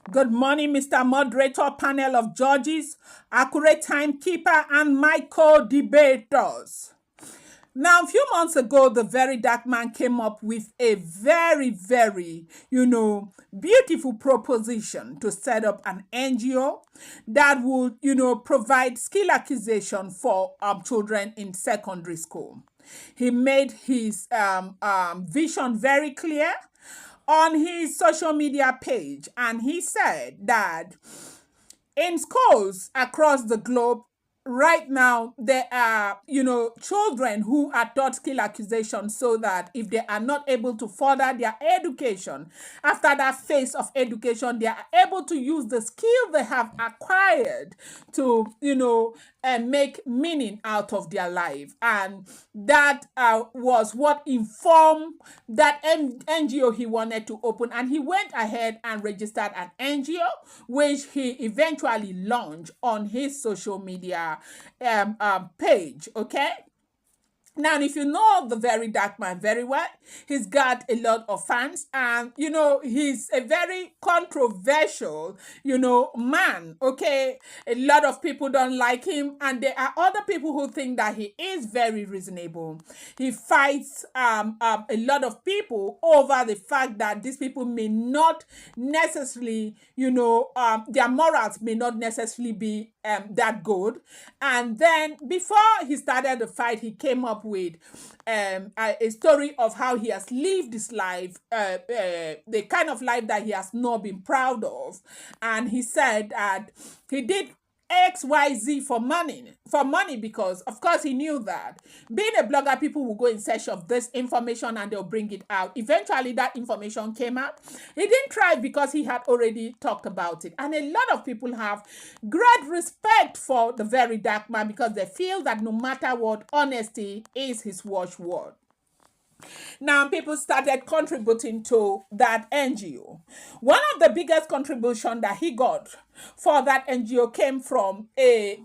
Good morning, Mr. Moderator, panel of judges, accurate timekeeper, and my co-debaters. Now, a few months ago, the Verydarkman came up with a very, beautiful proposition to set up an NGO that would, provide skill acquisition for children in secondary school. He made his vision very clear on his social media page, and he said that in schools across the globe right now there are children who are taught skill acquisition so that if they are not able to further their education after that phase of education, they are able to use the skill they have acquired to make meaning out of their life. And that was what informed that NGO he wanted to open, and he went ahead and registered an NGO which he eventually launched on his social media page. Okay. Now, if you know the Verydarkman very well, he's got a lot of fans, and he's a very controversial man. Okay, a lot of people don't like him, and there are other people who think that he is very reasonable. He fights a lot of people over the fact that these people may not necessarily their morals may not necessarily be that good. And then before he started the fight, he came up with a story of how he has lived his life, the kind of life that he has not been proud of. And he said that he did XYZ for money because of course he knew that being a blogger, people will go in search of this information and they'll bring it out. Eventually that information came out. He didn't try because he had already talked about it, and a lot of people have great respect for the Verydarkman because they feel that no matter what, honesty is his watchword. Now, people started contributing to that NGO. One of the biggest contribution that he got for that NGO came from a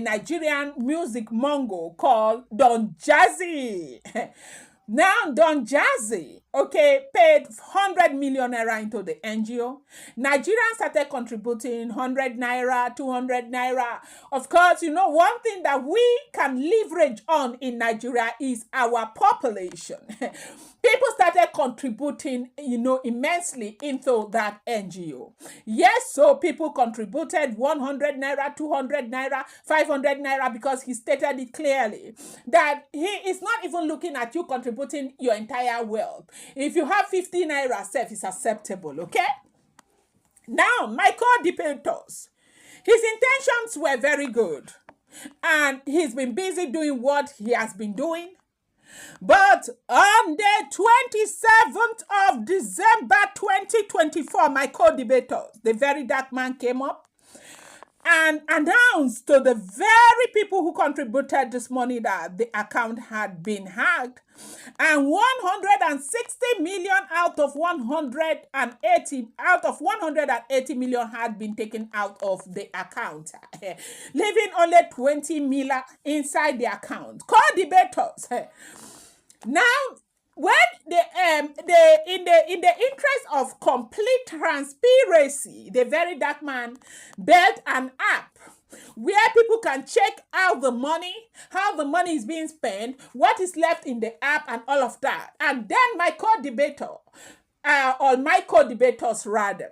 Nigerian music mongo called Don Jazzy. Now, Don Jazzy, paid 100 million naira into the NGO. Nigerians started contributing 100 naira, 200 naira. Of course, one thing that we can leverage on in Nigeria is our population. People started contributing, immensely into that NGO. Yes, so people contributed 100 naira, 200 naira, 500 naira, because he stated it clearly that he is not even looking at you contributing your entire wealth. If you have 50 naira, self is acceptable, okay? Now, my co-debaters, his intentions were very good, and he's been busy doing what he has been doing. But on the 27th of December 2024, my co-debaters, the Verydarkman came up and announced to the very people who contributed this money that the account had been hacked, and 160 million out of 180 million had been taken out of the account, leaving only 20 million inside the account. Co-debaters, now, when in the interest of complete transparency, the Verydarkman built an app where people can check out the money, how the money is being spent, what is left in the app, and all of that. And then my co-debaters rather,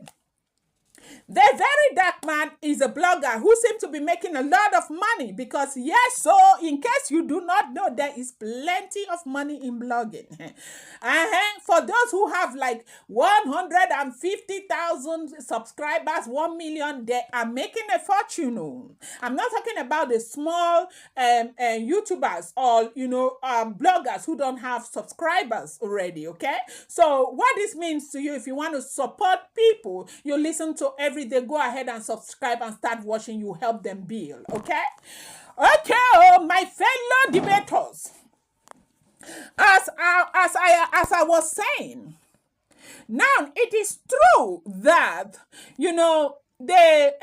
the Verydarkman is a blogger who seems to be making a lot of money because, yes, so in case you do not know, there is plenty of money in blogging. For those who have like 150,000 subscribers, 1 million, they are making a fortune. I'm not talking about the small YouTubers or, bloggers who don't have subscribers already, okay? So what this means to you, if you want to support people, you listen to every day, go ahead and subscribe and start watching. You help them build, okay? My fellow debaters, as I was saying, now it is true that the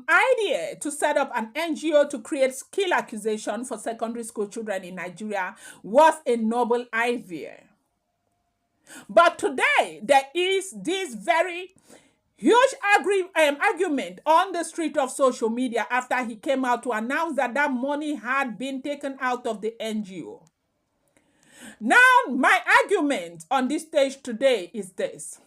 idea to set up an NGO to create skill acquisition for secondary school children in Nigeria was a noble idea. But today, there is this very Huge argument on the street of social media after he came out to announce that that money had been taken out of the NGO. Now, my argument on this stage today is this.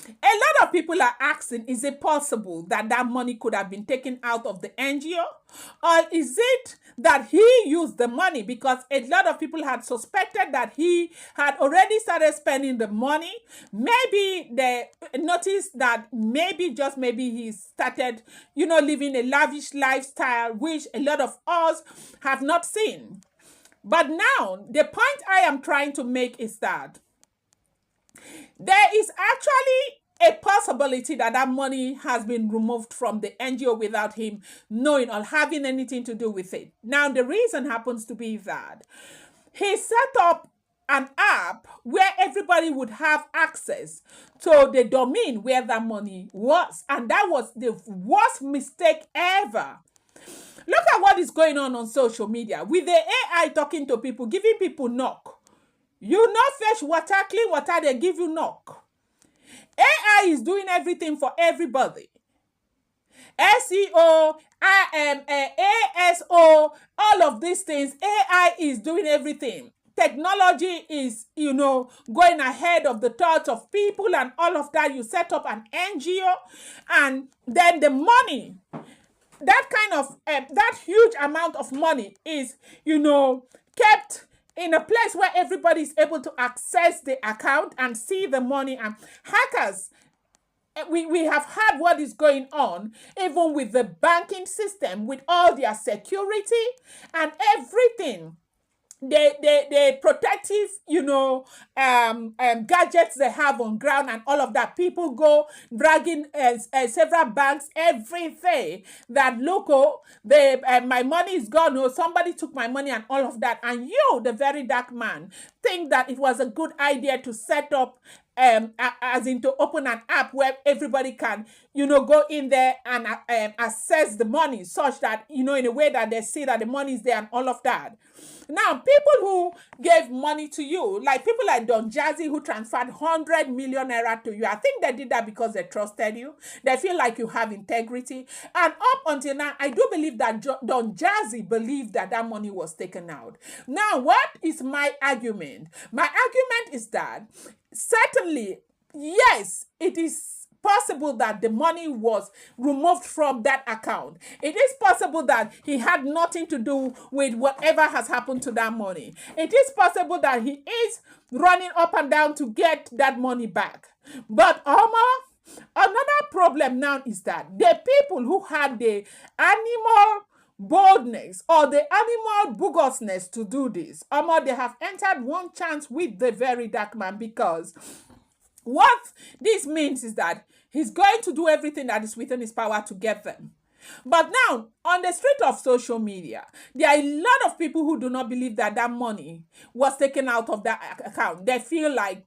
A lot of people are asking, is it possible that that money could have been taken out of the NGO? Or is it that he used the money? Because a lot of people had suspected that he had already started spending the money. Maybe they noticed that maybe he started, living a lavish lifestyle, which a lot of us have not seen. But now, the point I am trying to make is that there is actually a possibility that that money has been removed from the NGO without him knowing or having anything to do with it. Now, the reason happens to be that he set up an app where everybody would have access to the domain where that money was. And that was the worst mistake ever. Look at what is going on social media with the AI talking to people, giving people knock. You not fetch water, clean water, they give you knock. AI is doing everything for everybody. SEO, ASO, all of these things, AI is doing everything. Technology is, going ahead of the thoughts of people and all of that. You set up an NGO and then the money, that kind of, that huge amount of money is, kept in a place where everybody is able to access the account and see the money. And hackers, we have had what is going on, even with the banking system, with all their security and everything. The protective, gadgets they have on ground and all of that. People go dragging several banks every day that, look, my money is gone, or somebody took my money and all of that. And you, the very dark man, think that it was a good idea to set up as in to open an app where everybody can, go in there and access the money such that, in a way that they see that the money is there and all of that. Now, people who gave money to you, like people like Don Jazzy who transferred 100 million naira to you, I think they did that because they trusted you. They feel like you have integrity. And up until now, I do believe that Don Jazzy believed that that money was taken out. Now, what is my argument? My argument is that certainly, yes, it is possible that the money was removed from that account. It is possible that he had nothing to do with whatever has happened to that money. It is possible that he is running up and down to get that money back. But another problem now is that the people who had the animal boldness or the animal bogusness to do this, they have entered one chance with the very dark man, because what this means is that he's going to do everything that is within his power to get them. But now, on the street of social media, there are a lot of people who do not believe that that money was taken out of that account. They feel like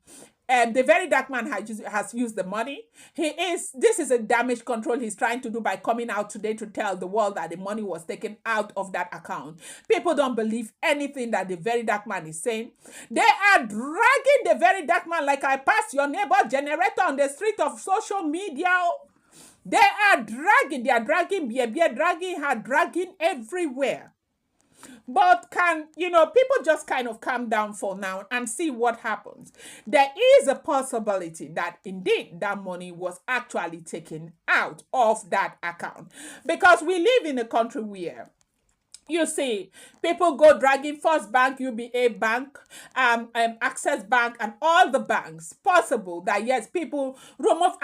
the very dark man has used the money. This is a damage control he's trying to do by coming out today to tell the world that the money was taken out of that account. People don't believe anything that the very dark man is saying. They are dragging the very dark man like I passed your neighbor generator on the street of social media. They are dragging everywhere. But can, people just kind of calm down for now and see what happens. There is a possibility that indeed that money was actually taken out of that account. Because we live in a country where, you see, people go dragging First Bank, UBA Bank, Access Bank, and all the banks. Possible that, yes, people remove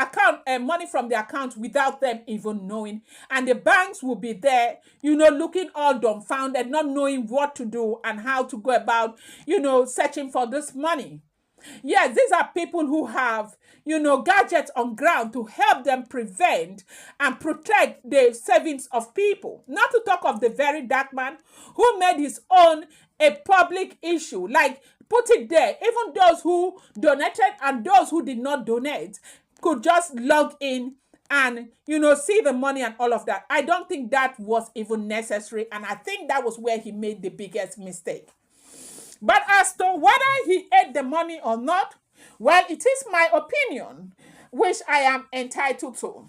money from the account without them even knowing. And the banks will be there, looking all dumbfounded, not knowing what to do and how to go about, searching for this money. Yes, these are people who have, gadgets on ground to help them prevent and protect the savings of people. Not to talk of the very dark man who made his own a public issue. Like, put it there. Even those who donated and those who did not donate could just log in and, see the money and all of that. I don't think that was even necessary. And I think that was where he made the biggest mistake. But as to whether he ate the money or not, well, it is my opinion. which I am entitled to.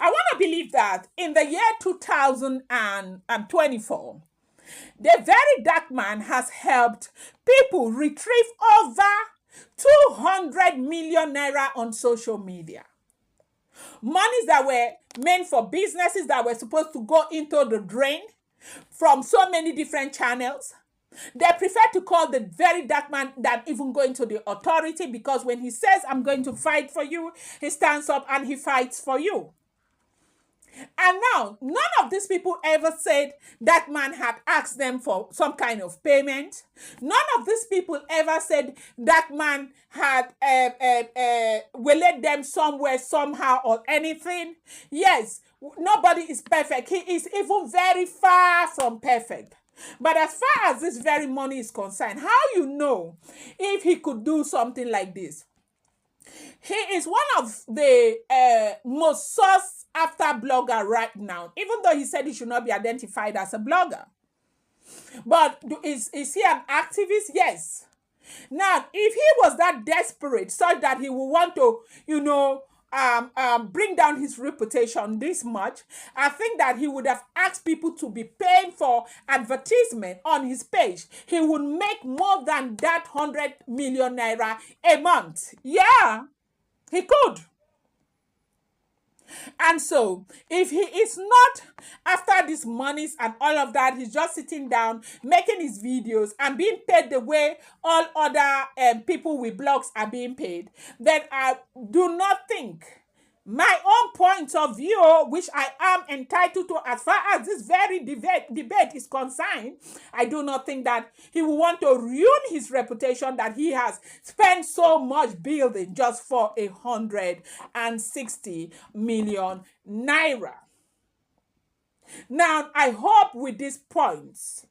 I want to believe that in the year 2024, the Verydarkman has helped people retrieve over 200 million naira on social media. Monies that were meant for businesses that were supposed to go into the drain from so many different channels. They prefer to call the Verydarkman than even going to the authority, because when he says, I'm going to fight for you, he stands up and he fights for you. And now, none of these people ever said that man had asked them for some kind of payment. None of these people ever said that man had waylaid them somewhere, somehow, or anything. Yes, nobody is perfect. He is even very far from perfect. But as far as this very money is concerned, how you know if he could do something like this? He is one of the most sought after blogger right now, even though he said he should not be identified as a blogger. But is he an activist? Yes. Now, if he was that desperate such that he would want to, bring down his reputation this much, I think that he would have asked people to be paying for advertisement on his page. He would make more than that 100 million naira a month. Yeah, he could. And so, if he is not after these monies and all of that, he's just sitting down, making his videos and being paid the way all other people with blogs are being paid, then I do not think, my own point of view, which I am entitled to as far as this very debate is concerned, I do not think that he will want to ruin his reputation that he has spent so much building just for 160 million naira. Now, I hope with these points,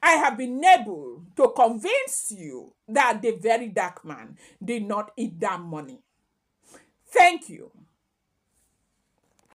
I have been able to convince you that the Verydarkman did not eat that money. Thank you.